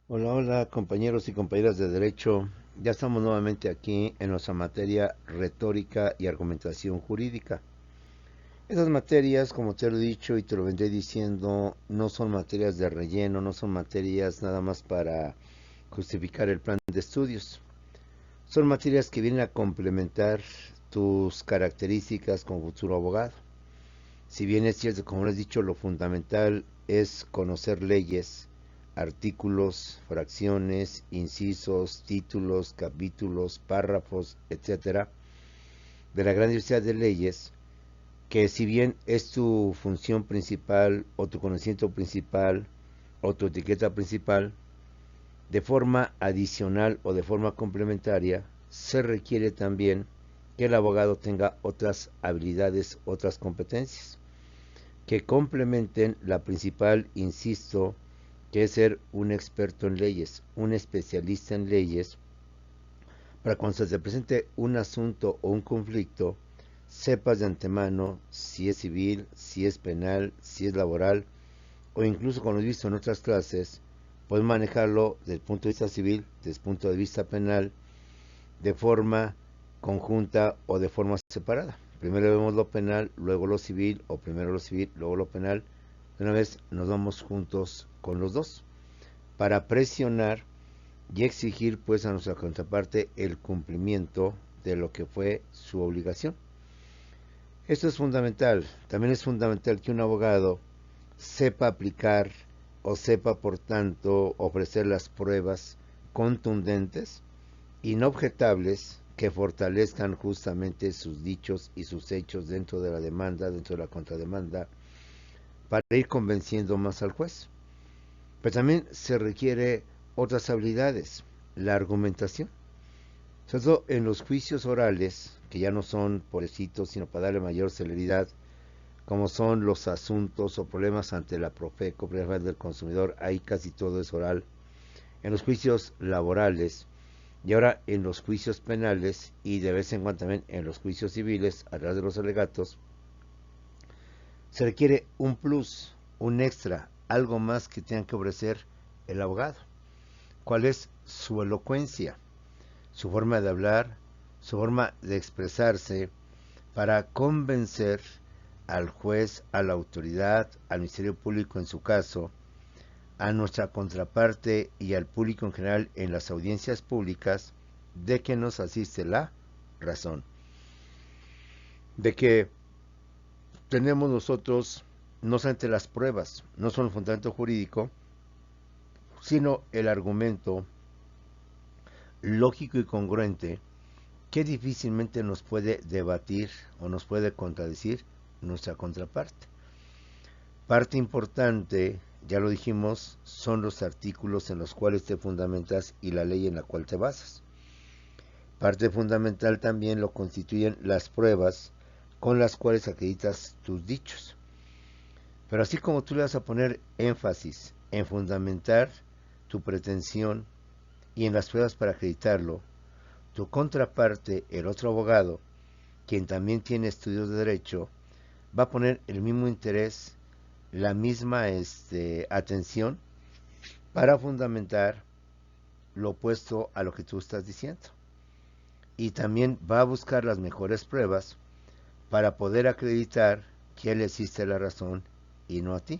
Hola, hola compañeros y compañeras de Derecho. Ya estamos nuevamente aquí en nuestra materia retórica y argumentación jurídica. Esas materias, como te lo he dicho y te lo vendré diciendo, no son materias de relleno, no son materias nada más para justificar el plan de estudios. Son materias que vienen a complementar tus características como futuro abogado. Si bien es cierto, como les he dicho, lo fundamental es conocer leyes, artículos, fracciones, incisos, títulos, capítulos, párrafos, etcétera, de la gran diversidad de leyes, que si bien es tu función principal o tu conocimiento principal o tu etiqueta principal, de forma adicional o de forma complementaria, se requiere también que el abogado tenga otras habilidades, otras competencias que complementen la principal, insisto, que es ser un experto en leyes, un especialista en leyes, para cuando se te presente un asunto o un conflicto, sepas de antemano si es civil, si es penal, si es laboral, o incluso como lo he visto en otras clases, puedes manejarlo desde el punto de vista civil, desde el punto de vista penal, de forma conjunta o de forma separada. Primero vemos lo penal, luego lo civil, o primero lo civil, luego lo penal. De una vez nos vamos juntos con los dos para presionar y exigir pues a nuestra contraparte el cumplimiento de lo que fue su obligación. Esto es fundamental. También es fundamental que un abogado sepa aplicar o sepa por tanto ofrecer las pruebas contundentes, inobjetables, que fortalezcan justamente sus dichos y sus hechos dentro de la demanda, dentro de la contrademanda, para ir convenciendo más al juez. Pero también se requiere otras habilidades, la argumentación. Sobre todo en los juicios orales, que ya no son por escrito, sino para darle mayor celeridad, como son los asuntos o problemas ante la Profeco, Profeco del Consumidor, ahí casi todo es oral. En los juicios laborales y ahora en los juicios penales y de vez en cuando también en los juicios civiles, a través de los alegatos, se requiere un plus, un extra, algo más que tenga que ofrecer el abogado. ¿Cuál es su elocuencia, su forma de hablar, su forma de expresarse para convencer al juez, a la autoridad, al Ministerio Público en su caso, a nuestra contraparte y al público en general en las audiencias públicas de que nos asiste la razón? De que tenemos nosotros no solamente las pruebas, no solo el fundamento jurídico, sino el argumento lógico y congruente que difícilmente nos puede debatir o nos puede contradecir nuestra contraparte. Parte importante, ya lo dijimos, son los artículos en los cuales te fundamentas y la ley en la cual te basas. Parte fundamental también lo constituyen las pruebas con las cuales acreditas tus dichos. Pero así como tú le vas a poner énfasis en fundamentar tu pretensión y en las pruebas para acreditarlo, tu contraparte, el otro abogado, quien también tiene estudios de derecho, va a poner el mismo interés, la misma atención para fundamentar lo opuesto a lo que tú estás diciendo. Y también va a buscar las mejores pruebas para poder acreditar que él existe la razón y no a ti.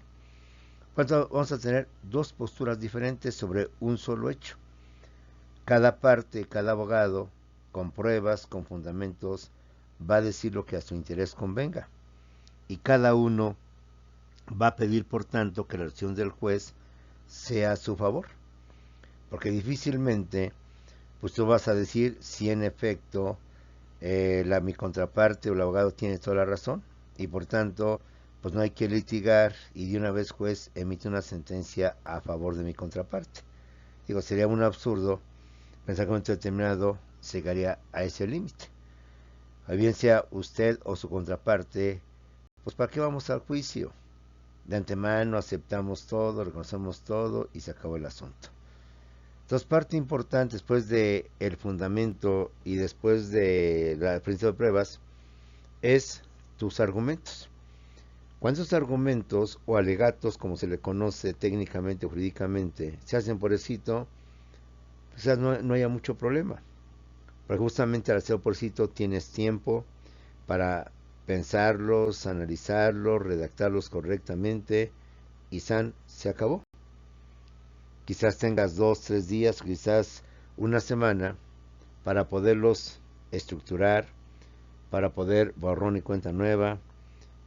Por tanto, vamos a tener dos posturas diferentes sobre un solo hecho. Cada parte, cada abogado, con pruebas, con fundamentos, va a decir lo que a su interés convenga. Y cada uno va a pedir, por tanto, que la decisión del juez sea a su favor. Porque difícilmente, pues tú vas a decir si en efecto mi contraparte o el abogado tiene toda la razón. Y por tanto, pues no hay que litigar y de una vez juez emite una sentencia a favor de mi contraparte. Digo, sería un absurdo pensar que en un momento determinado se llegaría a ese límite. A bien sea usted o su contraparte, pues ¿para qué vamos al juicio? De antemano aceptamos todo, reconocemos todo y se acabó el asunto. Entonces, parte importante después de el fundamento y después de la principio de pruebas es tus argumentos. Cuando estos argumentos o alegatos, como se le conoce técnicamente o jurídicamente, se hacen por escrito, quizás no haya mucho problema. Porque justamente al hacerlo por escrito tienes tiempo para pensarlos, analizarlos, redactarlos correctamente y se acabó. Quizás tengas 2, 3 días, quizás una semana para poderlos estructurar, para poder borrón y cuenta nueva,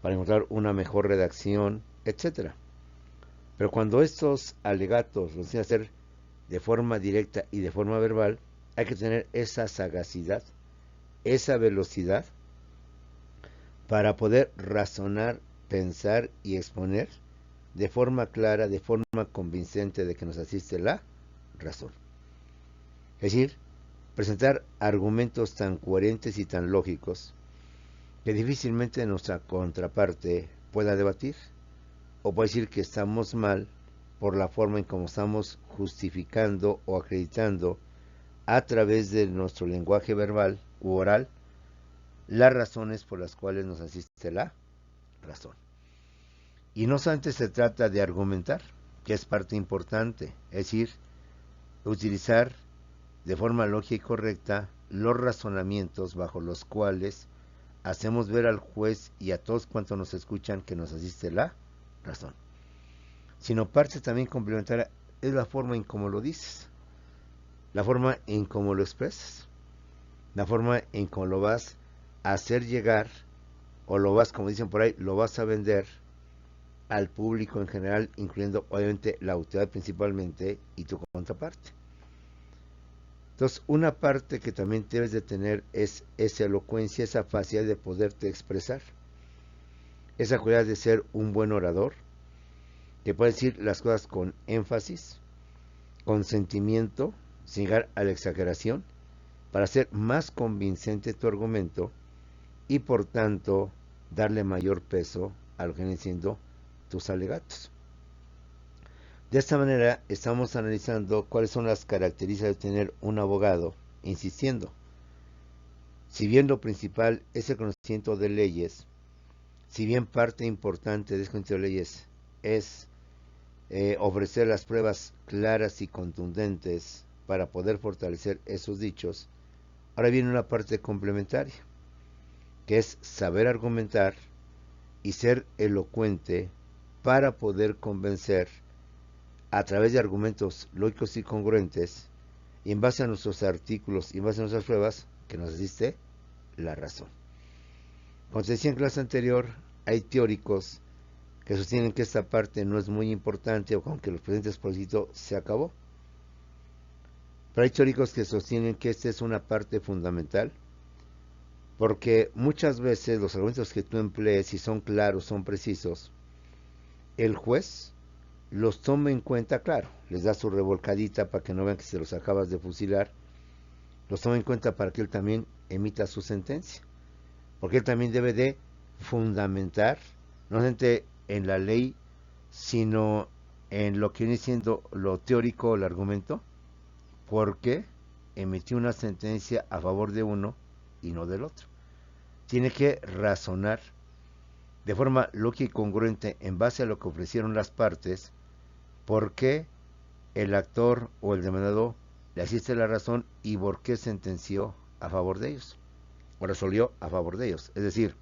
para encontrar una mejor redacción, etcétera. Pero cuando estos alegatos los tienen que hacer de forma directa y de forma verbal, hay que tener esa sagacidad, esa velocidad para poder razonar, pensar y exponer de forma clara, de forma convincente de que nos asiste la razón. Es decir, presentar argumentos tan coherentes y tan lógicos que difícilmente nuestra contraparte pueda debatir o puede decir que estamos mal por la forma en cómo estamos justificando o acreditando a través de nuestro lenguaje verbal u oral las razones por las cuales nos asiste la razón. Y no solamente se trata de argumentar, que es parte importante, es decir, utilizar de forma lógica y correcta los razonamientos bajo los cuales hacemos ver al juez y a todos cuantos nos escuchan que nos asiste la razón. Sino parte también complementaria es la forma en cómo lo dices, la forma en cómo lo expresas, la forma en cómo lo vas a hacer llegar o lo vas, como dicen por ahí, lo vas a vender al público en general, incluyendo obviamente la autoridad principalmente y tu contraparte. Entonces, una parte que también debes de tener es esa elocuencia, esa facilidad de poderte expresar, esa cualidad de ser un buen orador, que puede decir las cosas con énfasis, con sentimiento, sin llegar a la exageración, para hacer más convincente tu argumento y por tanto darle mayor peso a lo que vienen siendo tus alegatos. De esta manera estamos analizando cuáles son las características de tener un abogado, insistiendo. Si bien lo principal es el conocimiento de leyes, si bien parte importante de ese conocimiento de leyes es ofrecer las pruebas claras y contundentes para poder fortalecer esos dichos, ahora viene una parte complementaria, que es saber argumentar y ser elocuente para poder convencer a través de argumentos lógicos y congruentes y en base a nuestros artículos y en base a nuestras pruebas que nos asiste la razón. Como se decía en clase anterior, hay teóricos que sostienen que esta parte no es muy importante o aunque los presentes por escrito se acabó. Pero hay teóricos que sostienen que esta es una parte fundamental porque muchas veces los argumentos que tú emplees, si son claros, son precisos, el juez los toma en cuenta, claro, les da su revolcadita para que no vean que se los acabas de fusilar, los toma en cuenta para que él también emita su sentencia, porque él también debe de fundamentar, no solamente en la ley, sino en lo que viene siendo lo teórico, el argumento, porque emitió una sentencia a favor de uno y no del otro. Tiene que razonar de forma lógica y congruente en base a lo que ofrecieron las partes, por qué el actor o el demandado le asiste la razón y por qué sentenció a favor de ellos, o resolvió a favor de ellos. Es decir,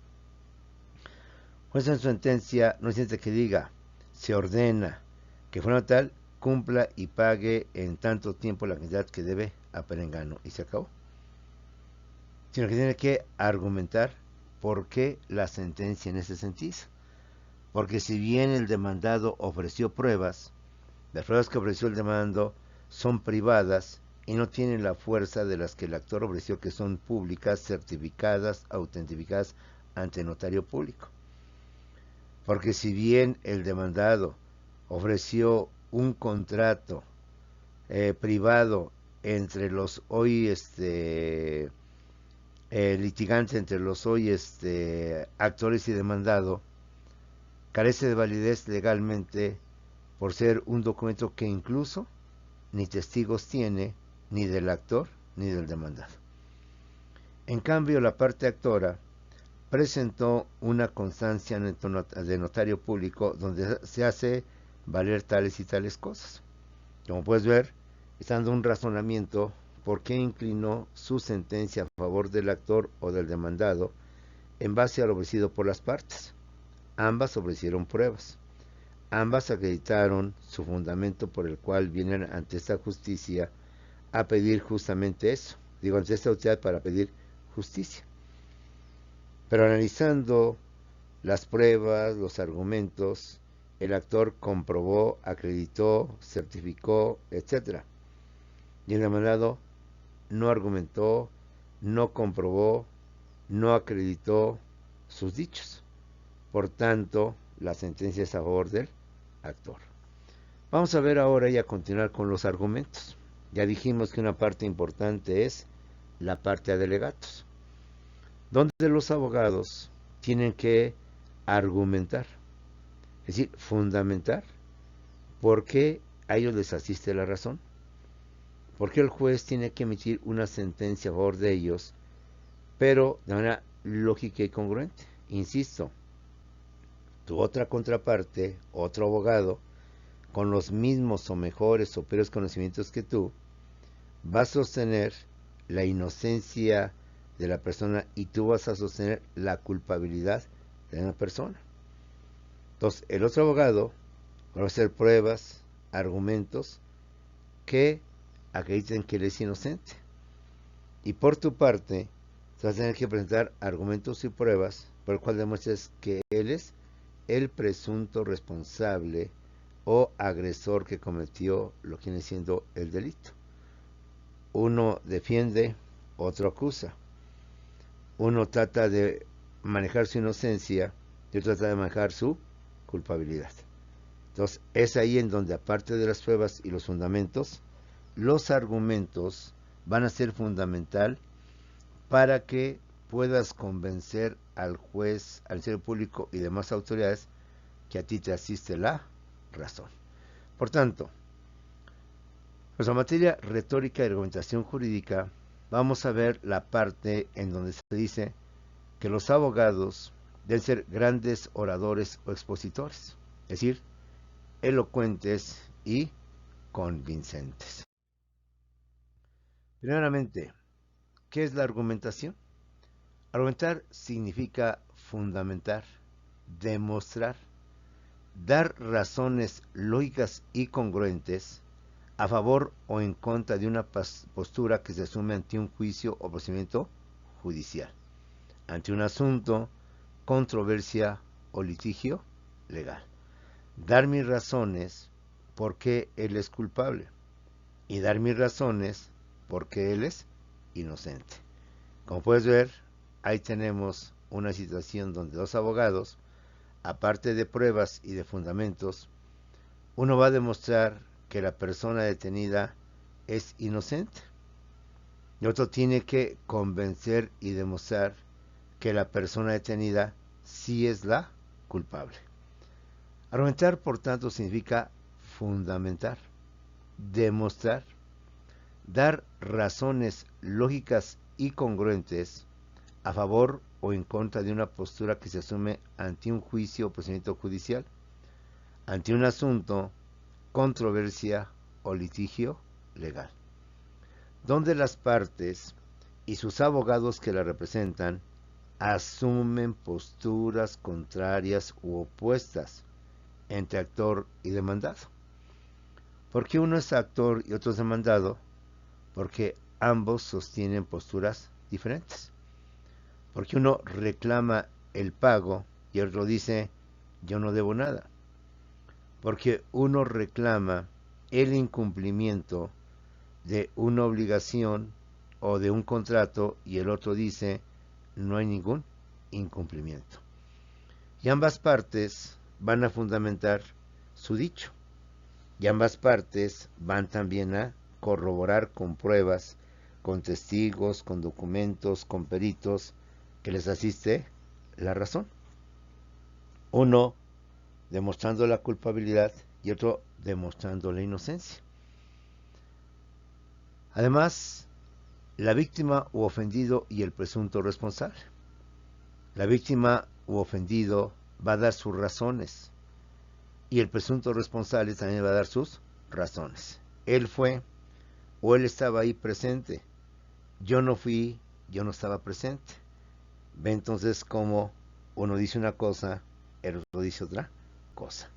juez en su sentencia no siente que diga, se ordena que fuera tal, cumpla y pague en tanto tiempo la cantidad que debe a perengano y se acabó. Sino que tiene que argumentar por qué la sentencia en ese sentido. Porque si bien el demandado ofreció pruebas, las pruebas que ofreció el demandado son privadas y no tienen la fuerza de las que el actor ofreció, que son públicas, certificadas, autentificadas ante notario público. Porque si bien el demandado ofreció un contrato privado entre los hoy litigantes, entre los hoy actores y demandado, carece de validez legalmente por ser un documento que incluso ni testigos tiene, ni del actor ni del demandado. En cambio, la parte actora presentó una constancia de notario público donde se hace valer tales y tales cosas. Como puedes ver, está dando un razonamiento por qué inclinó su sentencia a favor del actor o del demandado en base a lo ofrecido por las partes. Ambas ofrecieron pruebas. Ambas acreditaron su fundamento por el cual vienen ante esta justicia a pedir justamente eso. Digo, ante esta autoridad para pedir justicia. Pero analizando las pruebas, los argumentos, el actor comprobó, acreditó, certificó, etc. Y el demandado no argumentó, no comprobó, no acreditó sus dichos. Por tanto, la sentencia es a favor del actor. Vamos a ver ahora y a continuar con los argumentos. Ya dijimos que una parte importante es la parte de alegatos, donde los abogados tienen que argumentar, es decir, fundamentar por qué a ellos les asiste la razón, por qué el juez tiene que emitir una sentencia a favor de ellos, pero de manera lógica y congruente. Insisto, tu otra contraparte, otro abogado, con los mismos o mejores o peores conocimientos que tú, va a sostener la inocencia de la persona y tú vas a sostener la culpabilidad de una persona. Entonces, el otro abogado va a hacer pruebas, argumentos que acrediten que él es inocente. Y por tu parte, vas a tener que presentar argumentos y pruebas por el cual demuestres que él es el presunto responsable o agresor que cometió lo que viene siendo el delito. Uno defiende, otro acusa. Uno trata de manejar su inocencia y otro trata de manejar su culpabilidad. Entonces, es ahí en donde, aparte de las pruebas y los fundamentos, los argumentos van a ser fundamental para que puedas convencer al juez, al Ministerio Público y demás autoridades que a ti te asiste la razón. Por tanto, pues en materia retórica y argumentación jurídica, vamos a ver la parte en donde se dice que los abogados deben ser grandes oradores o expositores, es decir, elocuentes y convincentes. Primeramente, ¿qué es la argumentación? Argumentar significa fundamentar, demostrar, dar razones lógicas y congruentes a favor o en contra de una postura que se asume ante un juicio o procedimiento judicial, ante un asunto, controversia o litigio legal. Dar mis razones por qué él es culpable y dar mis razones por qué él es inocente. Como puedes ver, ahí tenemos una situación donde dos abogados, aparte de pruebas y de fundamentos, uno va a demostrar que la persona detenida es inocente y otro tiene que convencer y demostrar que la persona detenida sí es la culpable. Argumentar, por tanto, significa fundamentar, demostrar, dar razones lógicas y congruentes a favor o en contra de una postura que se asume ante un juicio o procedimiento judicial, ante un asunto, controversia o litigio legal, donde las partes y sus abogados que la representan asumen posturas contrarias u opuestas entre actor y demandado. ¿Por qué uno es actor y otro es demandado? Porque ambos sostienen posturas diferentes. Porque uno reclama el pago y el otro dice, yo no debo nada. Porque uno reclama el incumplimiento de una obligación o de un contrato y el otro dice, no hay ningún incumplimiento. Y ambas partes van a fundamentar su dicho. Y ambas partes van también a corroborar con pruebas, con testigos, con documentos, con peritos, que les asiste la razón. Uno demostrando la culpabilidad y otro demostrando la inocencia. Además, la víctima u ofendido y el presunto responsable. La víctima u ofendido va a dar sus razones y el presunto responsable también va a dar sus razones. Él fue o él estaba ahí presente. Yo no fui, yo no estaba presente. Ve entonces cómo uno dice una cosa, el otro dice otra cosa.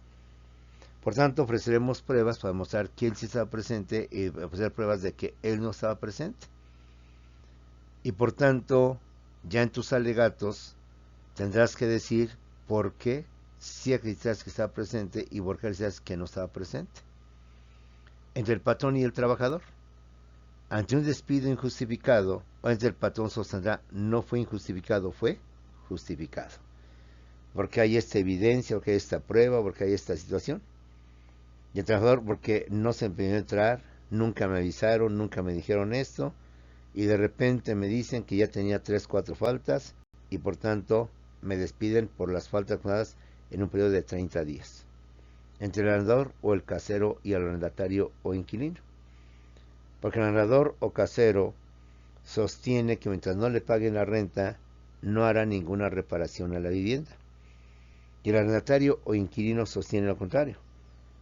Por tanto, ofreceremos pruebas para mostrar que él sí estaba presente y ofrecer pruebas de que él no estaba presente. Y por tanto, ya en tus alegatos tendrás que decir por qué sí acreditas que estaba presente y por qué acreditas que no estaba presente. Entre el patrón y el trabajador, ante un despido injustificado, el patrón sostendrá no fue injustificado, fue justificado. Porque hay esta evidencia, porque hay esta prueba, porque hay esta situación. Y el trabajador, porque no se empeñó a entrar, nunca me avisaron, nunca me dijeron esto, y de repente me dicen que ya tenía 3, 4 faltas, y por tanto me despiden por las faltas acumuladas en un periodo de 30 días. Entre el arrendador o el casero y el arrendatario o inquilino. Porque el arrendador o casero sostiene que mientras no le paguen la renta, no hará ninguna reparación a la vivienda. Y el arrendatario o inquilino sostiene lo contrario.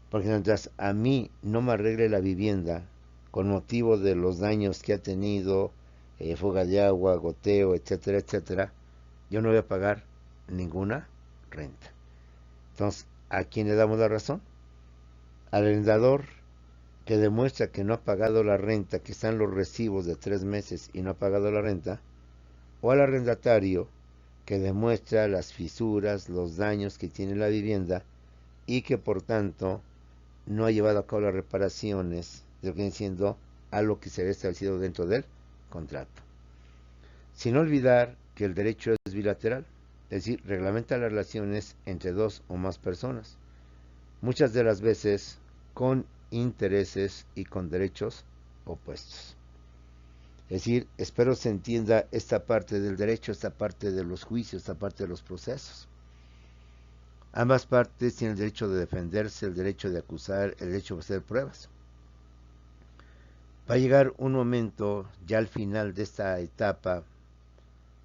Porque mientras a mí no me arregle la vivienda con motivo de los daños que ha tenido, fuga de agua, goteo, etcétera, etcétera, yo no voy a pagar ninguna renta. Entonces, ¿a quién le damos la razón? Al arrendador, que demuestra que no ha pagado la renta, que están los recibos de 3 meses y no ha pagado la renta, o al arrendatario, que demuestra las fisuras, los daños que tiene la vivienda y que por tanto no ha llevado a cabo las reparaciones de lo que viene siendo a lo que se había establecido dentro del contrato. Sin olvidar que el derecho es bilateral, es decir, reglamenta las relaciones entre 2 o más personas, muchas de las veces con intereses y con derechos opuestos. Es decir, espero se entienda esta parte del derecho, esta parte de los juicios, esta parte de los procesos. Ambas partes tienen el derecho de defenderse, el derecho de acusar, el derecho de hacer pruebas. Va a llegar un momento ya al final de esta etapa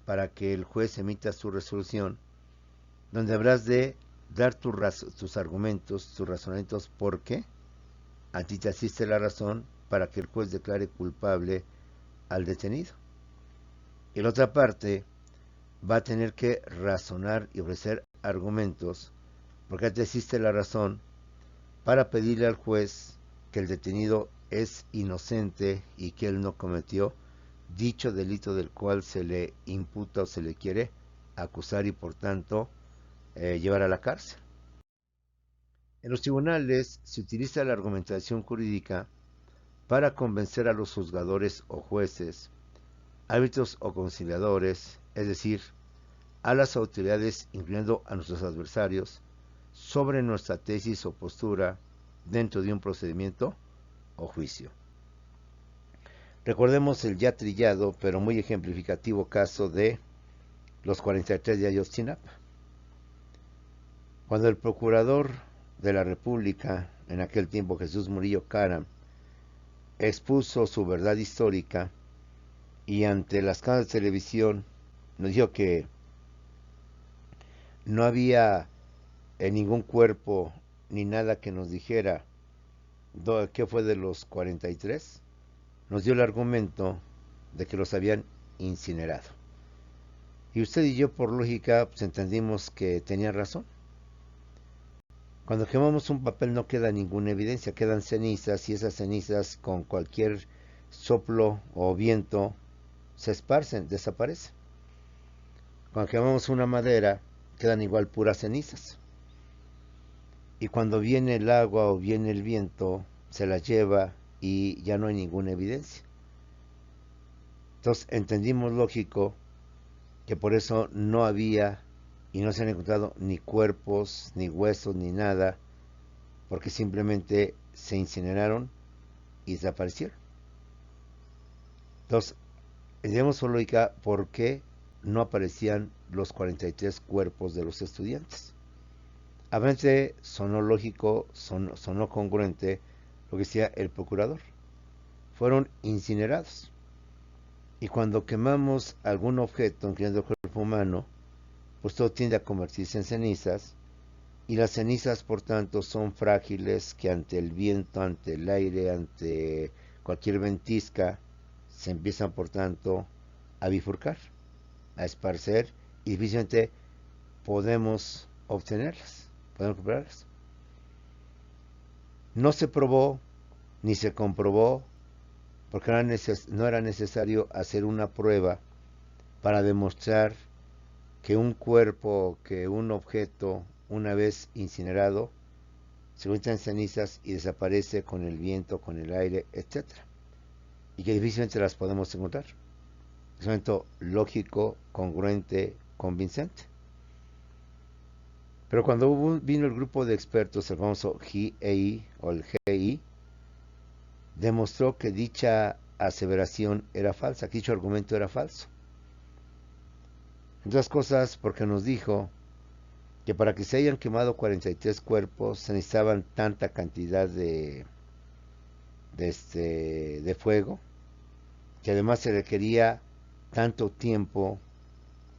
para que el juez emita su resolución, donde habrás de dar tus argumentos, tus razonamientos, por qué a ti te asiste la razón para que el juez declare culpable al detenido. Y la otra parte va a tener que razonar y ofrecer argumentos porque te asiste la razón para pedirle al juez que el detenido es inocente y que él no cometió dicho delito del cual se le imputa o se le quiere acusar y por tanto llevar a la cárcel. En los tribunales se utiliza la argumentación jurídica para convencer a los juzgadores o jueces, árbitros o conciliadores, es decir, a las autoridades, incluyendo a nuestros adversarios, sobre nuestra tesis o postura dentro de un procedimiento o juicio. Recordemos el ya trillado, pero muy ejemplificativo caso de los 43 de Ayotzinapa. Cuando el procurador de la República, en aquel tiempo Jesús Murillo Caram, expuso su verdad histórica y ante las cámaras de televisión nos dijo que no había ningún cuerpo ni nada que nos dijera qué fue de los 43, nos dio el argumento de que los habían incinerado. Y usted y yo, por lógica, pues entendimos que tenía razón. Cuando quemamos un papel no queda ninguna evidencia, quedan cenizas y esas cenizas con cualquier soplo o viento se esparcen, desaparecen. Cuando quemamos una madera quedan igual puras cenizas. Y cuando viene el agua o viene el viento se las lleva y ya no hay ninguna evidencia. Entonces entendimos lógico que por eso no había y no se han encontrado ni cuerpos, ni huesos, ni nada, porque simplemente se incineraron y desaparecieron. Entonces, entendemos por lógica por qué no aparecían los 43 cuerpos de los estudiantes. A veces sonó lógico, sonó congruente lo que decía el procurador. Fueron incinerados. Y cuando quemamos algún objeto, incluyendo el cuerpo humano, pues todo tiende a convertirse en cenizas, y las cenizas por tanto son frágiles que ante el viento, ante el aire, ante cualquier ventisca, se empiezan por tanto a bifurcar, a esparcer, y difícilmente podemos obtenerlas, podemos recuperarlas. No se probó ni se comprobó porque no era necesario hacer una prueba para demostrar que un cuerpo, que un objeto, una vez incinerado, se convierte en cenizas y desaparece con el viento, con el aire, etc. Y que difícilmente las podemos encontrar. Es un momento lógico, congruente, convincente. Pero cuando vino el grupo de expertos, el famoso GEI o el GI, demostró que dicha aseveración era falsa, que dicho argumento era falso. Entre otras cosas, porque nos dijo que para que se hayan quemado 43 cuerpos se necesitaban tanta cantidad de fuego, que además se requería tanto tiempo,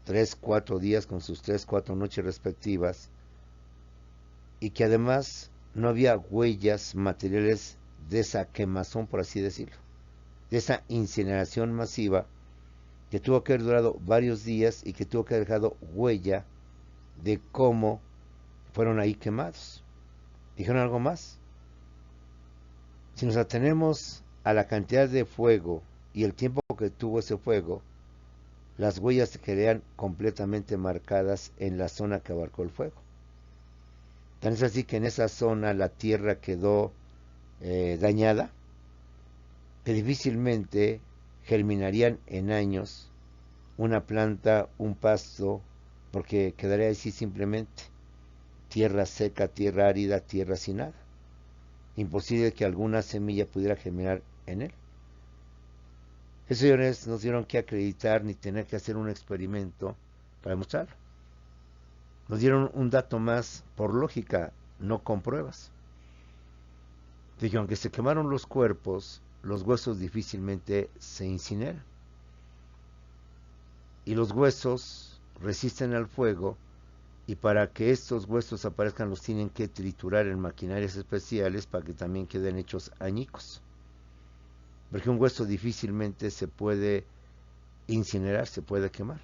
3, 4 días con sus 3, 4 noches respectivas, y que además no había huellas materiales de esa quemazón, por así decirlo, de esa incineración masiva que tuvo que haber durado varios días y que tuvo que haber dejado huella de cómo fueron ahí quemados. ¿Dijeron algo más? Si nos atenemos a la cantidad de fuego y el tiempo que tuvo ese fuego, las huellas se quedarían completamente marcadas en la zona que abarcó el fuego. Tan es así que en esa zona la tierra quedó dañada, que difícilmente germinarían en años una planta, un pasto, porque quedaría así simplemente tierra seca, tierra árida, tierra sin nada. Imposible que alguna semilla pudiera germinar en él. Esos señores no tuvieron que acreditar ni tener que hacer un experimento para demostrarlo. Nos dieron un dato más por lógica, no con pruebas. De que aunque se quemaron los cuerpos, los huesos difícilmente se incineran. Y los huesos resisten al fuego, y para que estos huesos aparezcan los tienen que triturar en maquinarias especiales para que también queden hechos añicos. Porque un hueso difícilmente se puede incinerar, se puede quemar.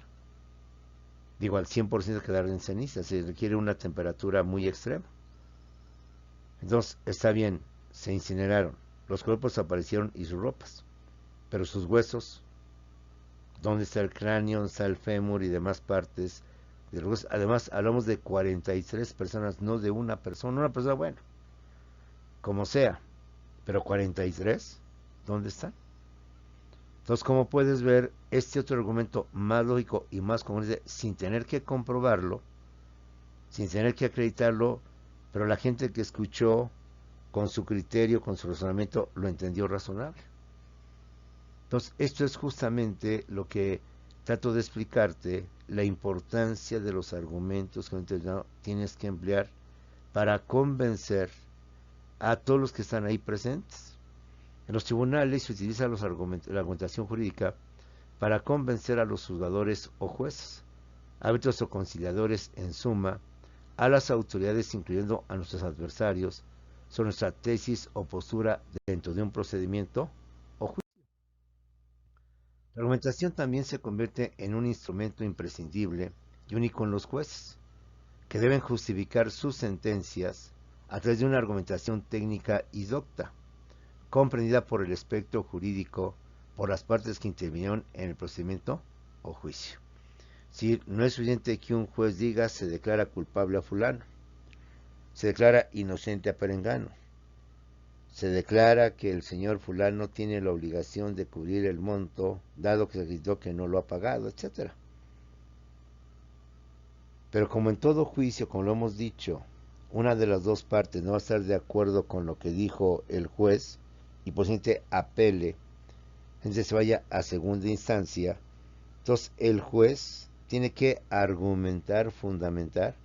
Digo, al 100% quedar en ceniza, se requiere una temperatura muy extrema. Entonces, está bien, se incineraron, los cuerpos aparecieron y sus ropas, pero sus huesos, ¿dónde está el cráneo, dónde está el fémur y demás partes de los huesos? Además, hablamos de 43 personas, no de una persona bueno, como sea, pero 43, ¿dónde están? Entonces, como puedes ver, este otro argumento más lógico y más común es sin tener que comprobarlo, sin tener que acreditarlo, pero la gente que escuchó con su criterio, con su razonamiento, lo entendió razonable. Entonces, esto es justamente lo que trato de explicarte, la importancia de los argumentos que tienes que emplear para convencer a todos los que están ahí presentes. En los tribunales se utiliza la argumentación jurídica para convencer a los juzgadores o jueces, árbitros o conciliadores, en suma, a las autoridades, incluyendo a nuestros adversarios, sobre nuestra tesis o postura dentro de un procedimiento o juicio. La argumentación también se convierte en un instrumento imprescindible y único en los jueces, que deben justificar sus sentencias a través de una argumentación técnica y docta, comprendida por el espectro jurídico por las partes que intervinieron en el procedimiento o juicio. Si no es suficiente que un juez diga se declara culpable a fulano, se declara inocente a perengano, se declara que el señor fulano tiene la obligación de cubrir el monto, dado que se acreditó que no lo ha pagado, etc. Pero como en todo juicio, como lo hemos dicho, una de las dos partes no va a estar de acuerdo con lo que dijo el juez y posiblemente apele, entonces se vaya a segunda instancia, entonces el juez tiene que argumentar, fundamentar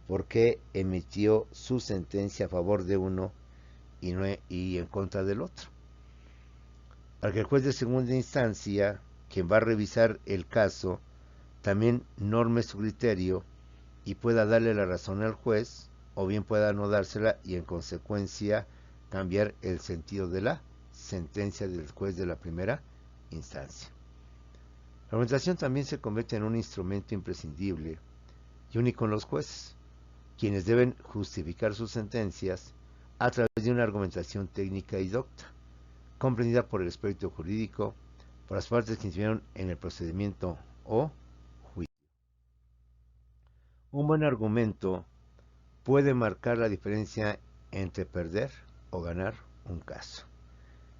por qué emitió su sentencia a favor de uno y en contra del otro. Para que el juez de segunda instancia, quien va a revisar el caso, también norme su criterio y pueda darle la razón al juez, o bien pueda no dársela y en consecuencia cambiar el sentido de la sentencia del juez de la primera instancia. La argumentación también se convierte en un instrumento imprescindible y único en los jueces, quienes deben justificar sus sentencias a través de una argumentación técnica y docta, comprendida por el experto jurídico, por las partes que intervinieron en el procedimiento o juicio. Un buen argumento puede marcar la diferencia entre perder o ganar un caso.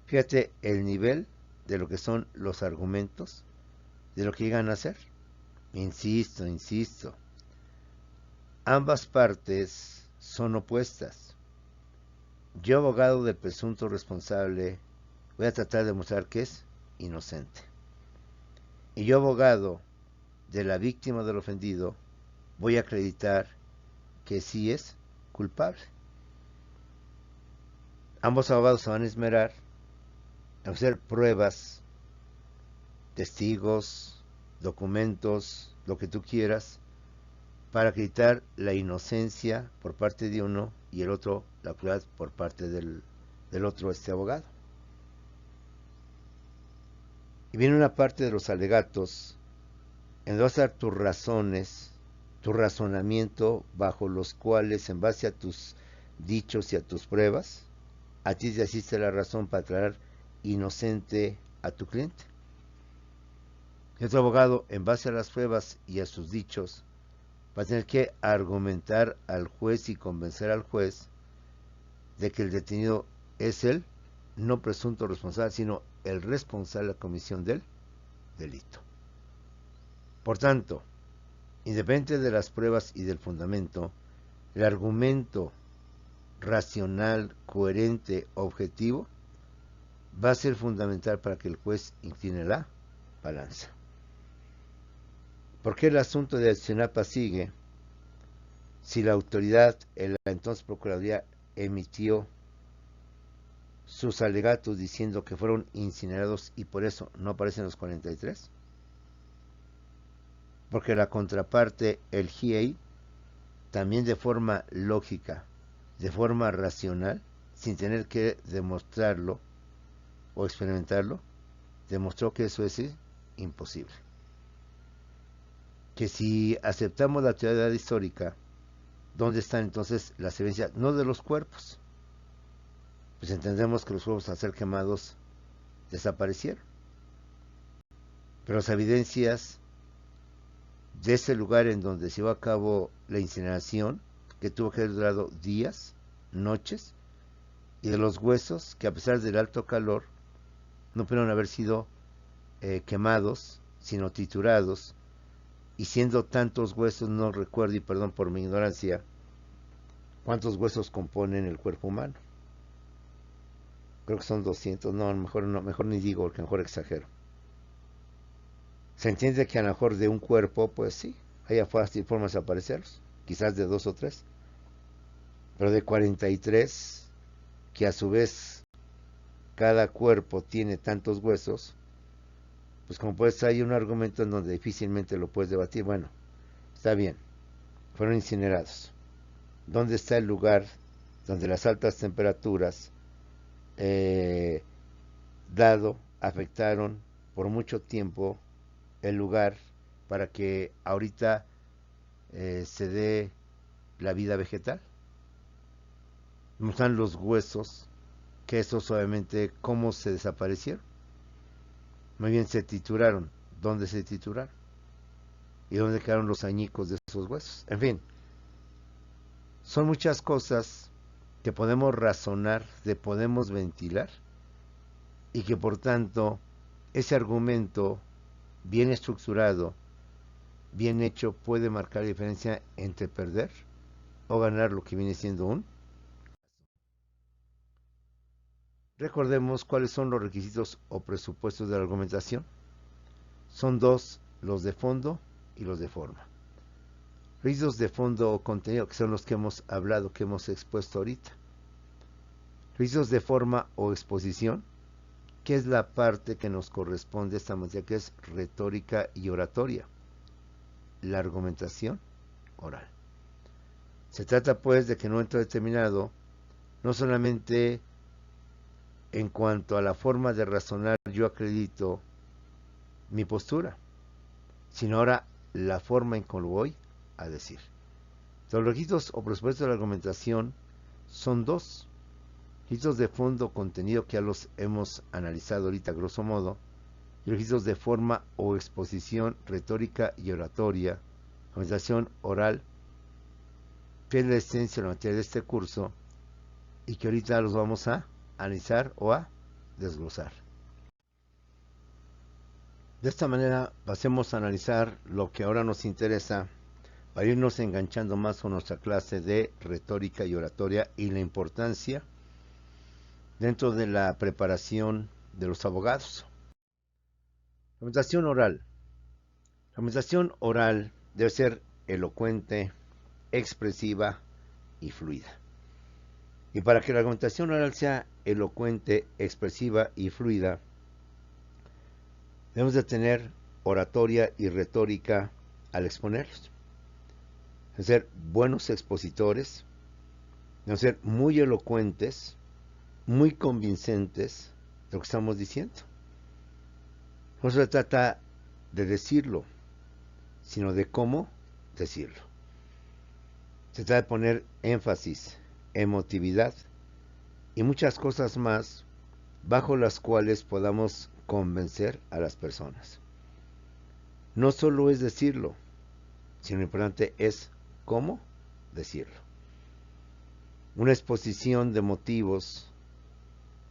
Fíjate el nivel de lo que son los argumentos, de lo que llegan a ser. Insisto, ambas partes son opuestas. Yo, abogado del presunto responsable, voy a tratar de demostrar que es inocente. Y yo, abogado de la víctima del ofendido, voy a acreditar que sí es culpable. Ambos abogados se van a esmerar a hacer pruebas, testigos, documentos, lo que tú quieras, para acreditar la inocencia por parte de uno y el otro la culpabilidad por parte del otro abogado. Y viene una parte de los alegatos en donde vas a dar tus razones, tu razonamiento bajo los cuales, en base a tus dichos y a tus pruebas, a ti te asiste la razón para declarar inocente a tu cliente. Y otro abogado, en base a las pruebas y a sus dichos, va a tener que argumentar al juez y convencer al juez de que el detenido es el no presunto responsable, sino el responsable de la comisión del delito. Por tanto, independiente de las pruebas y del fundamento, el argumento racional, coherente, objetivo, va a ser fundamental para que el juez incline la balanza. ¿Por qué el asunto de Ayotzinapa sigue si la autoridad, la entonces Procuraduría, emitió sus alegatos diciendo que fueron incinerados y por eso no aparecen los 43? Porque la contraparte, el GIEI, también de forma lógica, de forma racional, sin tener que demostrarlo o experimentarlo, demostró que eso es imposible. Que si aceptamos la teoría histórica, ¿dónde están entonces las evidencias? No de los cuerpos. Pues entendemos que los cuerpos al ser quemados desaparecieron. Pero las evidencias de ese lugar en donde se llevó a cabo la incineración, que tuvo que haber durado días, noches, y de los huesos, que a pesar del alto calor, no pudieron haber sido quemados, sino triturados, y siendo tantos huesos, no recuerdo, y perdón por mi ignorancia, cuántos huesos componen el cuerpo humano. Creo que son 200, no, mejor ni digo, porque mejor exagero. Se entiende que a lo mejor de un cuerpo, pues sí, hay formas de aparecerlos, quizás de 2 o 3, pero de 43, que a su vez cada cuerpo tiene tantos huesos, pues como puedes, hay un argumento en donde difícilmente lo puedes debatir. Bueno, está bien, fueron incinerados. ¿Dónde está el lugar donde las altas temperaturas afectaron por mucho tiempo el lugar para que ahorita se dé la vida vegetal? ¿Dónde están los huesos? Que esos obviamente, ¿cómo se desaparecieron? Muy bien, se trituraron. ¿Dónde se trituraron? ¿Y dónde quedaron los añicos de esos huesos? En fin, son muchas cosas que podemos razonar, podemos ventilar, y que por tanto ese argumento bien estructurado, bien hecho, puede marcar la diferencia entre perder o ganar lo que viene siendo un. Recordemos cuáles son los requisitos o presupuestos de la argumentación. Son dos, los de fondo y los de forma. Requisitos de fondo o contenido, que son los que hemos hablado, que hemos expuesto ahorita. Requisitos de forma o exposición, que es la parte que nos corresponde a esta materia, que es retórica y oratoria. La argumentación oral. Se trata pues de que en un momento determinado, no solamente en cuanto a la forma de razonar yo acredito mi postura, sino ahora la forma en que lo voy a decir. Los requisitos o presupuestos de la argumentación son dos. Requisitos de fondo o contenido, que ya los hemos analizado ahorita grosso modo, y requisitos de forma o exposición, retórica y oratoria, argumentación oral, que es la esencia de la materia de este curso, y que ahorita los vamos a analizar o a desglosar. De esta manera pasemos a analizar lo que ahora nos interesa para irnos enganchando más con nuestra clase de retórica y oratoria y la importancia dentro de la preparación de los abogados. Argumentación oral. La argumentación oral debe ser elocuente, expresiva y fluida. Y para que la argumentación oral sea elocuente, expresiva y fluida, debemos de tener oratoria y retórica al exponerlos. Deben ser buenos expositores, deben ser muy elocuentes, muy convincentes de lo que estamos diciendo. No se trata de decirlo, sino de cómo decirlo. Se trata de poner énfasis, emotividad y muchas cosas más bajo las cuales podamos convencer a las personas. No solo es decirlo, sino lo importante es cómo decirlo. Una exposición de motivos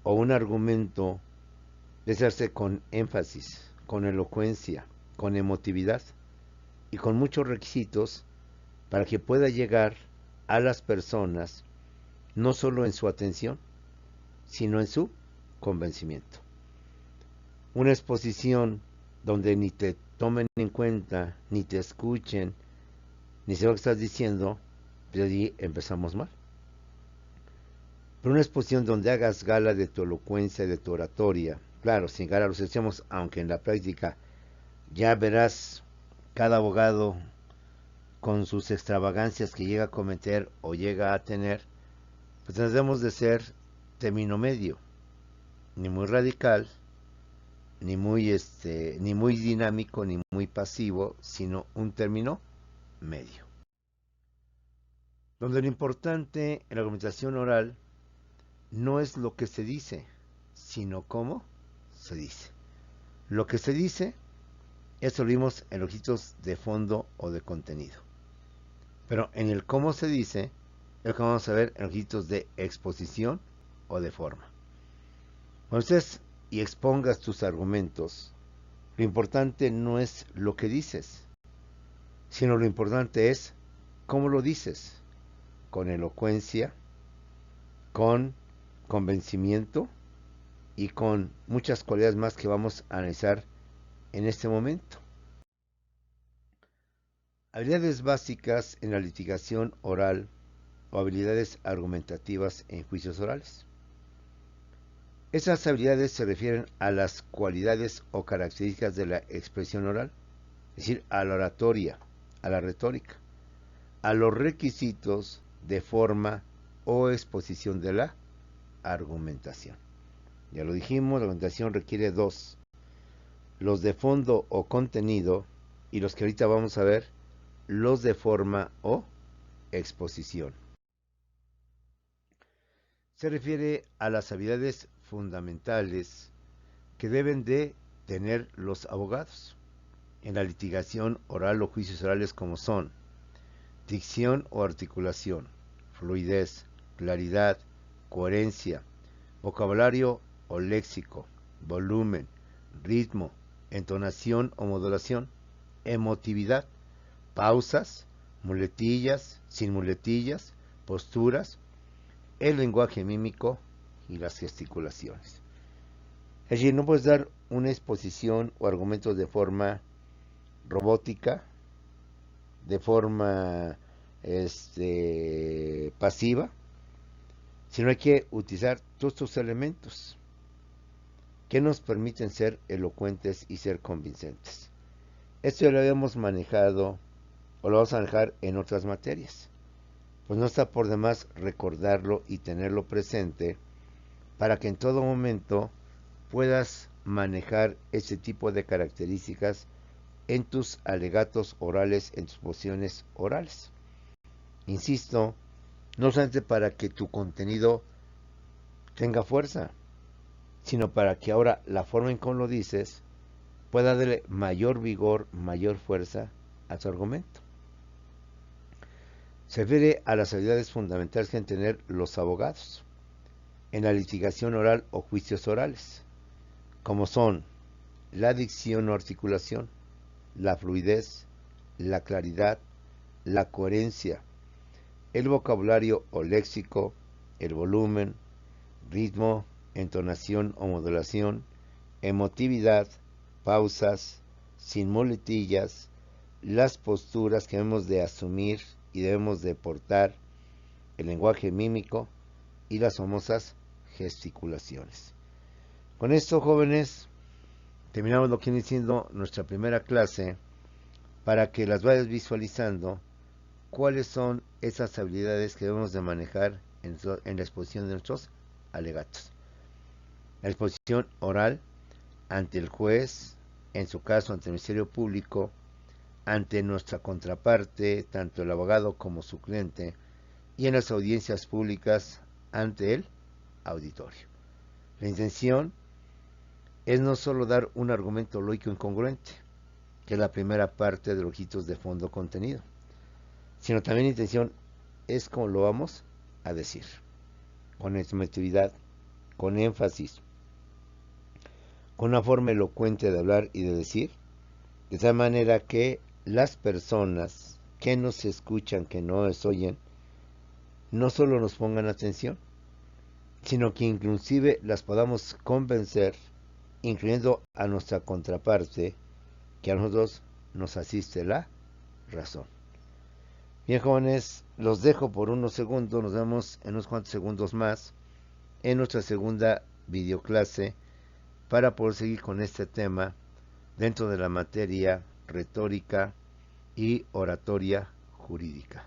o un argumento debe hacerse con énfasis, con elocuencia, con emotividad y con muchos requisitos para que pueda llegar a las personas no solo en su atención, sino en su convencimiento. Una exposición donde ni te tomen en cuenta, ni te escuchen, ni sepan lo que estás diciendo, pues allí empezamos mal. Pero una exposición donde hagas gala de tu elocuencia y de tu oratoria, claro, sin gala los echamos, aunque en la práctica ya verás cada abogado con sus extravagancias que llega a cometer o llega a tener, pues debemos de ser término medio, ni muy radical, ni muy dinámico, ni muy pasivo, sino un término medio. Donde lo importante en la argumentación oral no es lo que se dice, sino cómo se dice. Lo que se dice, eso lo vimos en los requisitos de fondo o de contenido. Pero en el cómo se dice, es lo que vamos a ver en los requisitos de exposición o de forma. Cuando estés y expongas tus argumentos, lo importante no es lo que dices, sino lo importante es cómo lo dices, con elocuencia, con convencimiento y con muchas cualidades más que vamos a analizar en este momento. Habilidades básicas en la litigación oral o habilidades argumentativas en juicios orales. Esas habilidades se refieren a las cualidades o características de la expresión oral, es decir, a la oratoria, a la retórica, a los requisitos de forma o exposición de la argumentación. Ya lo dijimos, la argumentación requiere dos: los de fondo o contenido, y los que ahorita vamos a ver, los de forma o exposición. Se refiere a las habilidades fundamentales que deben de tener los abogados en la litigación oral o juicios orales, como son dicción o articulación, fluidez, claridad, coherencia, vocabulario o léxico, volumen, ritmo, entonación o modulación, emotividad, pausas, muletillas, sin muletillas, posturas, el lenguaje mímico y las gesticulaciones. Es decir, no puedes dar una exposición o argumentos de forma robótica, de forma pasiva, sino hay que utilizar todos estos elementos que nos permiten ser elocuentes y ser convincentes. Esto ya lo habíamos manejado o lo vamos a manejar en otras materias. Pues no está por demás recordarlo y tenerlo presente para que en todo momento puedas manejar ese tipo de características en tus alegatos orales, en tus posiciones orales. Insisto, no solamente para que tu contenido tenga fuerza, sino para que ahora la forma en cómo lo dices pueda darle mayor vigor, mayor fuerza a tu argumento. Se refiere a las habilidades fundamentales que deben tener los abogados en la litigación oral o juicios orales, como son la dicción o articulación, la fluidez, la claridad, la coherencia, el vocabulario o léxico, el volumen, ritmo, entonación o modulación, emotividad, pausas, sin muletillas, las posturas que debemos de asumir y debemos de portar, el lenguaje mímico y las famosas gesticulaciones. Con esto, jóvenes, terminamos lo que viene siendo nuestra primera clase para que las vayas visualizando cuáles son esas habilidades que debemos de manejar en la exposición de nuestros alegatos. La exposición oral ante el juez, en su caso ante el Ministerio Público, ante nuestra contraparte, tanto el abogado como su cliente, y en las audiencias públicas ante el auditorio. La intención es no solo dar un argumento lógico incongruente, que es la primera parte de los requisitos de fondo contenido, sino también la intención es como lo vamos a decir, con expresividad, con énfasis, con una forma elocuente de hablar y de decir, de tal manera que las personas que nos escuchan, que nos oyen, no solo nos pongan atención, sino que inclusive las podamos convencer, incluyendo a nuestra contraparte, que a nosotros nos asiste la razón. Bien, jóvenes, los dejo por unos segundos, nos vemos en unos cuantos segundos más en nuestra segunda videoclase para poder seguir con este tema dentro de la materia retórica y oratoria jurídica.